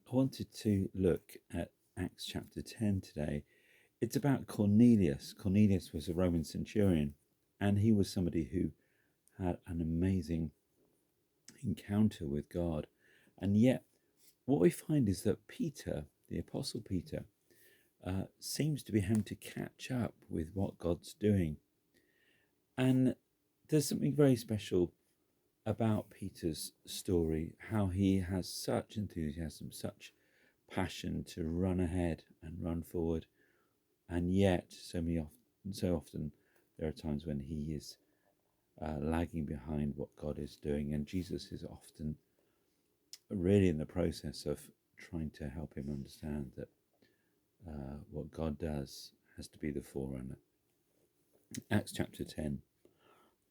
I wanted to look at Acts chapter 10 today. It's about Cornelius. Cornelius was a Roman centurion, and he was somebody who had an amazing encounter with God. And yet, what we find is that Peter, the Apostle Peter, seems to be having to catch up with what God's doing. And there's something very special about Peter's story, how he has such enthusiasm, such passion to run ahead and run forward, and yet so often there are times when he is lagging behind what God is doing, and Jesus is often really in the process of trying to help him understand that what God does has to be the forerunner. Acts chapter 10,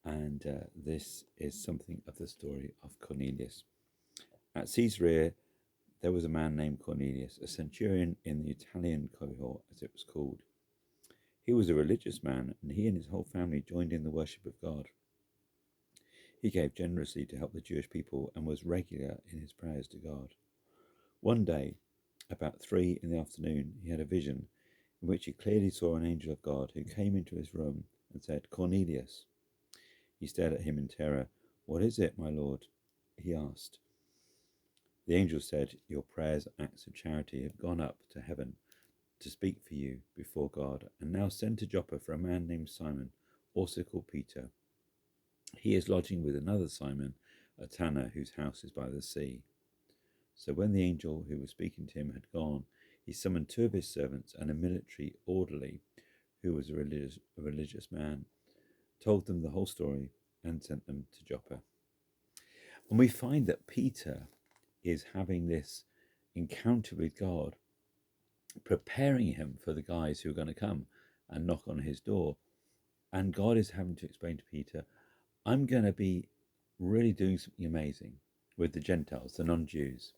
and this is something of the story of Cornelius. At Caesarea, there was a man named Cornelius, a centurion in the Italian cohort, as it was called. He was a religious man, and he and his whole family joined in the worship of God. He gave generously to help the Jewish people and was regular in his prayers to God. One day, about 3 in the afternoon, he had a vision in which he clearly saw an angel of God who came into his room and said, "Cornelius." He stared at him in terror. "What is it, my lord?" he asked. The angel said, "Your prayers and acts of charity have gone up to heaven to speak for you before God, and now send to Joppa for a man named Simon, also called Peter. He is lodging with another Simon, a tanner whose house is by the sea." So when the angel who was speaking to him had gone, he summoned 2 of his servants and a military orderly who was a religious man, told them the whole story, and sent them to Joppa. And we find that Peter is having this encounter with God, preparing him for the guys who are going to come and knock on his door. And God is having to explain to Peter, I'm going to be really doing something amazing with the Gentiles, the non-Jews,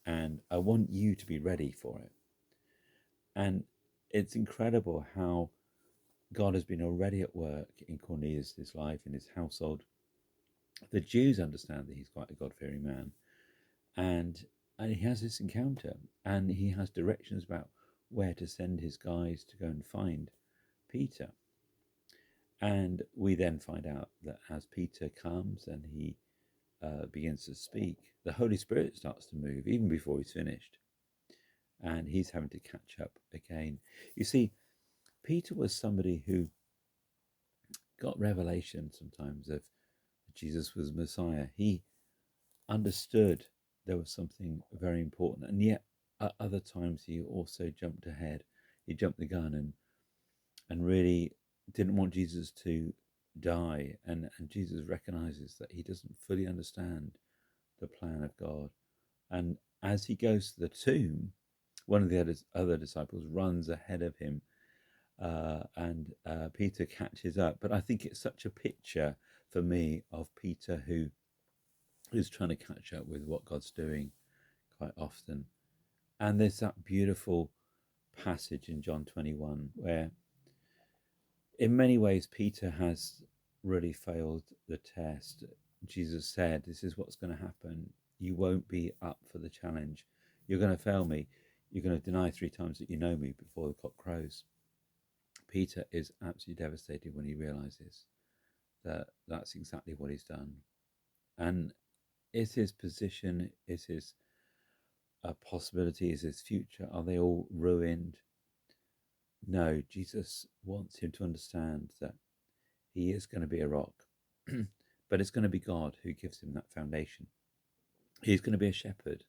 and I want you to be ready for it. And it's incredible how God has been already at work in Cornelius' life, in his household. The Jews understand that he's quite a God-fearing man, and he has this encounter, and he has directions about where to send his guys to go and find Peter. And we then find out that as Peter comes and he begins to speak, the Holy Spirit starts to move even before he's finished, and he's having to catch up again. You see, Peter was somebody who got revelation sometimes of Jesus was Messiah. He understood there was something very important, and yet at other times he also jumped ahead. He jumped the gun and really didn't want Jesus to die, and Jesus recognizes that he doesn't fully understand the plan of God. And as he goes to the tomb, one of the other disciples runs ahead of him, and Peter catches up. But I think it's such a picture for me of Peter who is trying to catch up with what God's doing quite often. And there's that beautiful passage in John 21 where in many ways Peter has really failed the test. Jesus said, this is what's going to happen. You won't be up for the challenge. You're going to fail me. You're going to deny 3 times that you know me before the cock crows. Peter is absolutely devastated when he realizes that that's exactly what he's done. And is his position, is his possibility, is his future, are they all ruined? No, Jesus wants him to understand that he is going to be a rock, but it's going to be God who gives him that foundation. He's going to be a shepherd,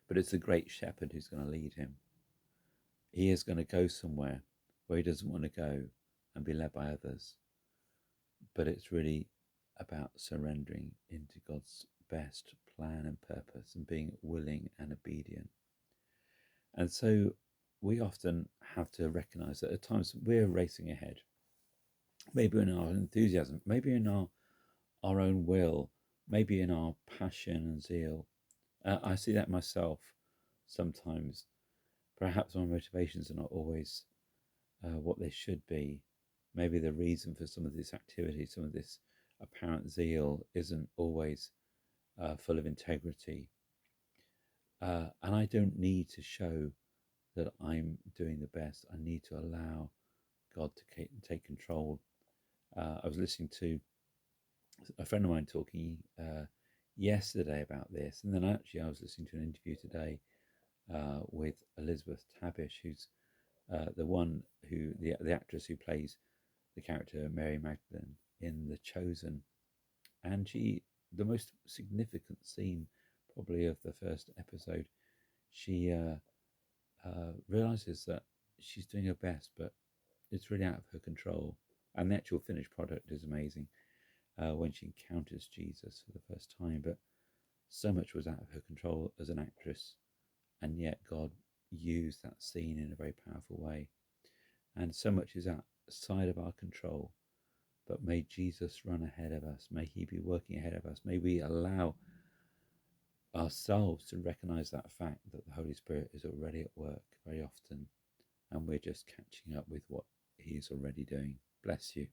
but it's the great shepherd who's going to lead him. He is going to go somewhere where he doesn't want to go and be led by others, but it's really about surrendering into God's best plan and purpose and being willing and obedient. And so we often have to recognize that at times we're racing ahead, maybe in our enthusiasm, maybe in our own will, maybe in our passion and zeal. I see that myself sometimes. Perhaps my motivations are not always what they should be. Maybe the reason for some of this activity, some of this apparent zeal isn't always full of integrity. And I don't need to show that I'm doing the best. I need to allow God to take control. I was listening to a friend of mine talking yesterday about this, and then actually I was listening to an interview today with Elizabeth Tabish, who's the actress who plays the character Mary Magdalene in The Chosen, and the most significant scene probably of the first episode, she realizes that she's doing her best, but it's really out of her control. And the actual finished product is amazing when she encounters Jesus for the first time. But so much was out of her control as an actress, and yet God used that scene in a very powerful way. And so much is outside of our control. But may Jesus run ahead of us. May he be working ahead of us. May we allow ourselves to recognize that fact that the Holy Spirit is already at work very often, and we're just catching up with what he's already doing. Bless you.